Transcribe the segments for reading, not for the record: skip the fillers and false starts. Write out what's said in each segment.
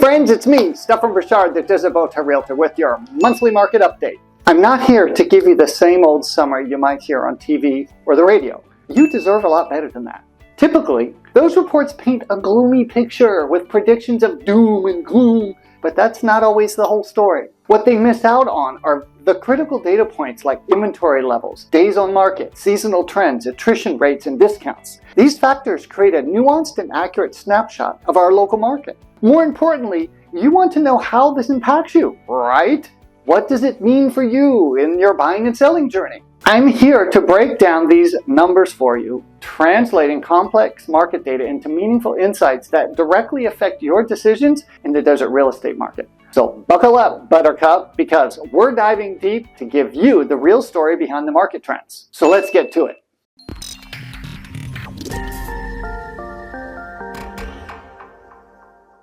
friends, it's me, Stefan Burchard, the Realtor, with your monthly market update. I'm not here to give you the same old summary you might hear on TV or the radio. You deserve a lot better than that. Typically, those reports paint a gloomy picture with predictions of doom and gloom, but that's not always the whole story. What they miss out on are the critical data points like inventory levels, days on market, seasonal trends, attrition rates, and discounts. These factors create a nuanced and accurate snapshot of our local market. More importantly, you want to know how this impacts you, right? What does it mean for you in your buying and selling journey? I'm here to break down these numbers for you, translating complex market data into meaningful insights that directly affect your decisions in the desert real estate market. So buckle up, Buttercup, because we're diving deep to give you the real story behind the market trends. So let's get to it.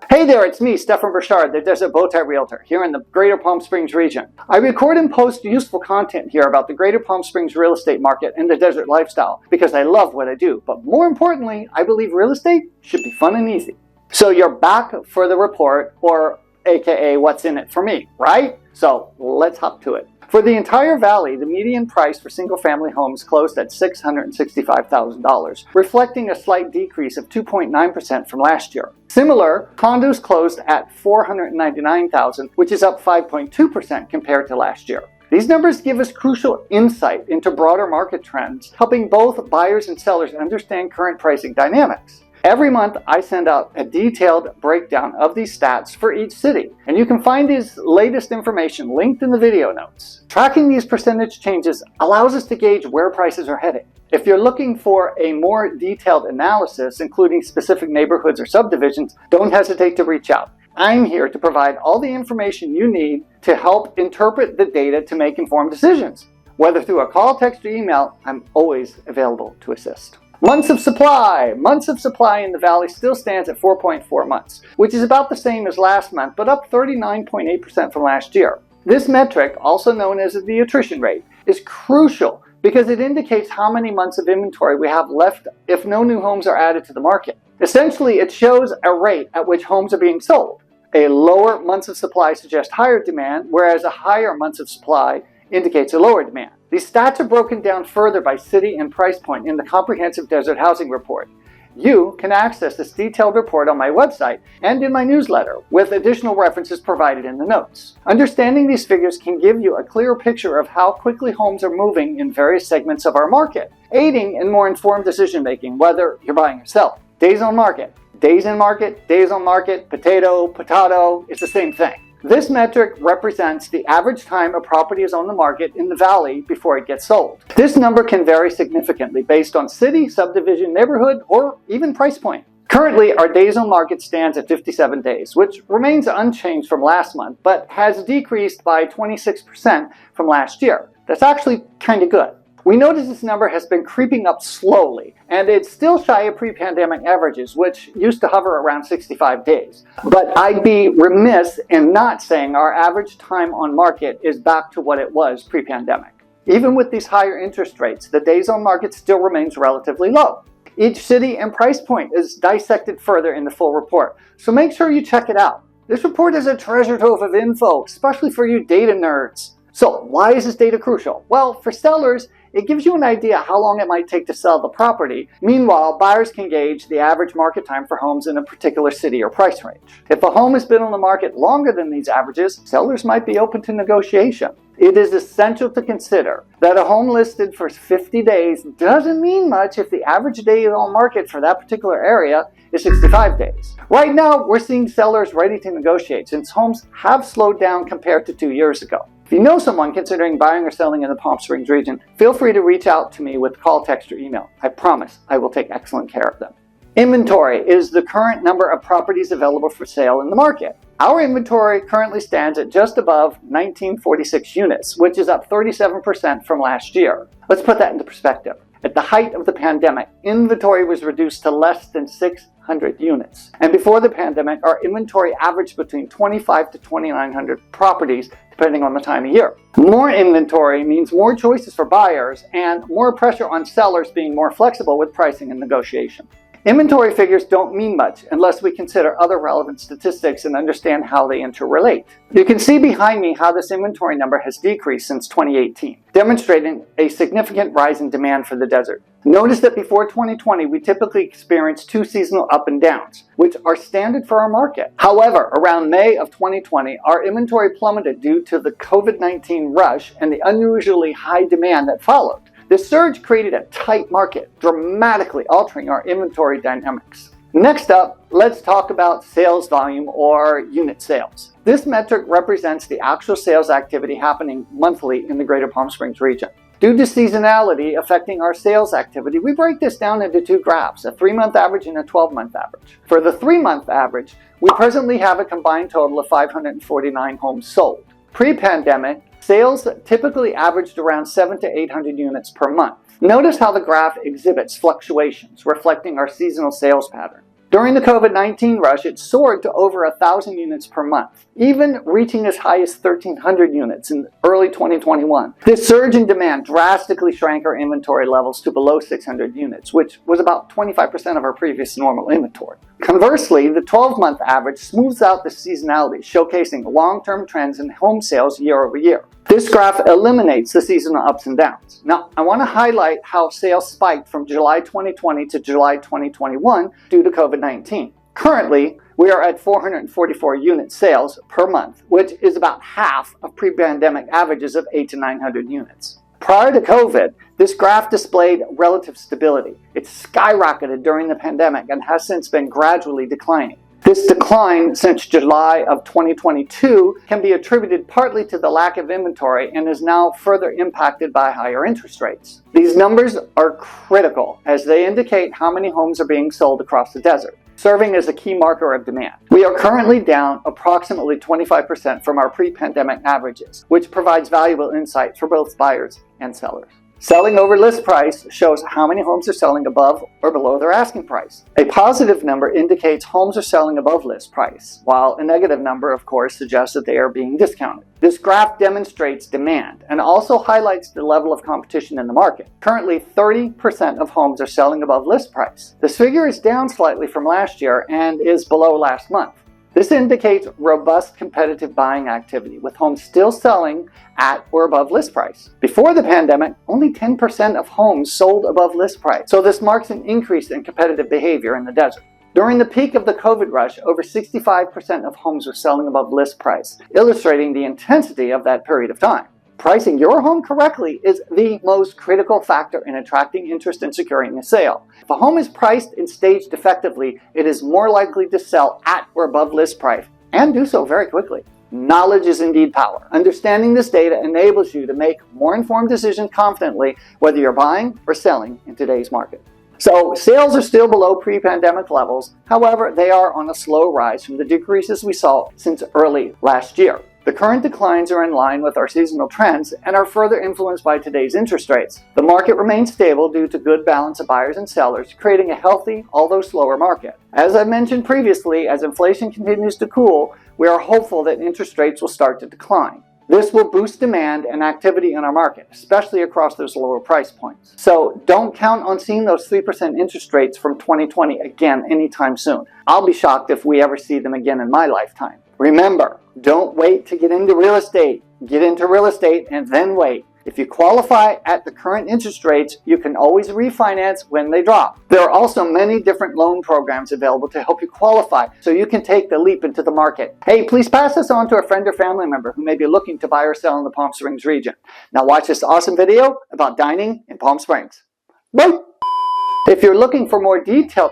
Hey there, it's me, Stefan Burchard, the Realtor, here in the Greater Palm Springs region. I record and post useful content here about the Greater Palm Springs real estate market and the desert lifestyle because I love what I do. But more importantly, I believe real estate should be fun and easy. So you're back for the report, or AKA what's in it for me, right? So let's hop to it. For the entire valley, the median price for single-family homes closed at $665,000, reflecting a slight decrease of 2.9% from last year. Similar, condos closed at $499,000, which is up 5.2% compared to last year. These numbers give us crucial insight into broader market trends, helping both buyers and sellers understand current pricing dynamics. Every month, I send out a detailed breakdown of these stats for each city, and you can find this latest information linked in the video notes. Tracking these percentage changes allows us to gauge where prices are heading. If you're looking for a more detailed analysis, including specific neighborhoods or subdivisions, don't hesitate to reach out. I'm here to provide all the information you need to help interpret the data to make informed decisions. Whether through a call, text, or email, I'm always available to assist. Months of supply. Months of supply in the valley still stands at 4.4 months, which is about the same as last month, but up 39.8% from last year. This metric, also known as the attrition rate, is crucial because it indicates how many months of inventory we have left if no new homes are added to the market. Essentially, it shows a rate at which homes are being sold. A lower months of supply suggests higher demand, whereas a higher months of supply indicates a lower demand. These stats are broken down further by city and price point in the Comprehensive Desert Housing Report. You can access this detailed report on my website and in my newsletter, with additional references provided in the notes. Understanding these figures can give you a clearer picture of how quickly homes are moving in various segments of our market, aiding in more informed decision making, whether you're buying or selling. Days on market, days in market, days on market, potato, it's the same thing. This metric represents the average time a property is on the market in the valley before it gets sold. This number can vary significantly based on city, subdivision, neighborhood, or even price point. Currently, our days on market stands at 57 days, which remains unchanged from last month, but has decreased by 26% from last year. That's actually kind of good. We notice this number has been creeping up slowly, and it's still shy of pre-pandemic averages, which used to hover around 65 days. But I'd be remiss in not saying our average time on market is back to what it was pre-pandemic. Even with these higher interest rates, the days on market still remains relatively low. Each city and price point is dissected further in the full report, so make sure you check it out. This report is a treasure trove of info, especially for you data nerds. So why is this data crucial? Well, for sellers, it gives you an idea how long it might take to sell the property. Meanwhile, buyers can gauge the average market time for homes in a particular city or price range. If a home has been on the market longer than these averages, sellers might be open to negotiation. It is essential to consider that a home listed for 50 days doesn't mean much if the average day on market for that particular area is 65 days. Right now, we're seeing sellers ready to negotiate since homes have slowed down compared to 2 years ago. If you know someone considering buying or selling in the Palm Springs region, feel free to reach out to me with call, text, or email. I promise I will take excellent care of them. Inventory is the current number of properties available for sale in the market. Our inventory currently stands at just above 1946 units, which is up 37% from last year. Let's put that into perspective. At the height of the pandemic, inventory was reduced to less than 600 units. And before the pandemic, our inventory averaged between 2,500 to 2,900 properties, depending on the time of year. More inventory means more choices for buyers and more pressure on sellers being more flexible with pricing and negotiation. Inventory figures don't mean much unless we consider other relevant statistics and understand how they interrelate. You can see behind me how this inventory number has decreased since 2018, demonstrating a significant rise in demand for the desert. Notice that before 2020, we typically experienced two seasonal up and downs, which are standard for our market. However, around May of 2020, our inventory plummeted due to the COVID-19 rush and the unusually high demand that followed. This surge created a tight market, dramatically altering our inventory dynamics. Next up, let's talk about sales volume or unit sales. This metric represents the actual sales activity happening monthly in the Greater Palm Springs region. Due to seasonality affecting our sales activity, we break this down into two graphs, a 3-month average and a 12-month average. For the 3-month average, we presently have a combined total of 549 homes sold. Pre-pandemic, sales typically averaged around 700 to 800 units per month. Notice how the graph exhibits fluctuations, reflecting our seasonal sales pattern. During the COVID-19 rush, it soared to over 1,000 units per month, even reaching as high as 1,300 units in early 2021. This surge in demand drastically shrank our inventory levels to below 600 units, which was about 25% of our previous normal inventory. Conversely, the 12-month average smooths out the seasonality, showcasing long-term trends in home sales year over year. This graph eliminates the seasonal ups and downs. Now, I want to highlight how sales spiked from July 2020 to July 2021 due to COVID-19. Currently, we are at 444 unit sales per month, which is about half of pre-pandemic averages of 800 to 900 units. Prior to COVID, this graph displayed relative stability. It skyrocketed during the pandemic and has since been gradually declining. This decline since July of 2022 can be attributed partly to the lack of inventory and is now further impacted by higher interest rates. These numbers are critical as they indicate how many homes are being sold across the desert, serving as a key marker of demand. We are currently down approximately 25% from our pre-pandemic averages, which provides valuable insight for both buyers and sellers. Selling over list price shows how many homes are selling above or below their asking price. A positive number indicates homes are selling above list price, while a negative number, of course, suggests that they are being discounted. This graph demonstrates demand and also highlights the level of competition in the market. Currently, 30% of homes are selling above list price. This figure is down slightly from last year and is below last month. This indicates robust competitive buying activity, with homes still selling at or above list price. Before the pandemic, only 10% of homes sold above list price, so this marks an increase in competitive behavior in the desert. During the peak of the COVID rush, over 65% of homes were selling above list price, illustrating the intensity of that period of time. Pricing your home correctly is the most critical factor in attracting interest and securing a sale. If a home is priced and staged effectively, it is more likely to sell at or above list price, and do so very quickly. Knowledge is indeed power. Understanding this data enables you to make more informed decisions confidently, whether you're buying or selling in today's market. So sales are still below pre-pandemic levels. However, they are on a slow rise from the decreases we saw since early last year. The current declines are in line with our seasonal trends and are further influenced by today's interest rates. The market remains stable due to good balance of buyers and sellers, creating a healthy, although slower market. As I mentioned previously, as inflation continues to cool, we are hopeful that interest rates will start to decline. This will boost demand and activity in our market, especially across those lower price points. So don't count on seeing those 3% interest rates from 2020 again anytime soon. I'll be shocked if we ever see them again in my lifetime. Remember, don't wait to get into real estate. Get into real estate and then wait. If you qualify at the current interest rates, you can always refinance when they drop. There are also many different loan programs available to help you qualify so you can take the leap into the market. Hey, please pass this on to a friend or family member who may be looking to buy or sell in the Palm Springs region. Now watch this awesome video about dining in Palm Springs. Bye! If you're looking for more detailed,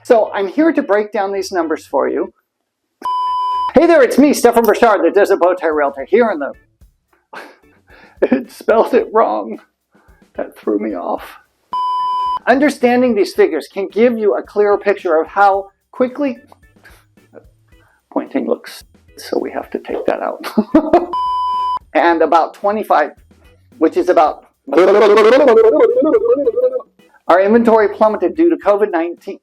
so I'm here to break down these numbers for you. Hey there, it's me, Stefan Burchard, the Desert Bowtie Realtor, here in the... It spelled it wrong. That threw me off. Understanding these figures can give you a clearer picture of how quickly... Pointing looks... so we have to take that out. And about 25, which is about... Our inventory plummeted due to COVID-19.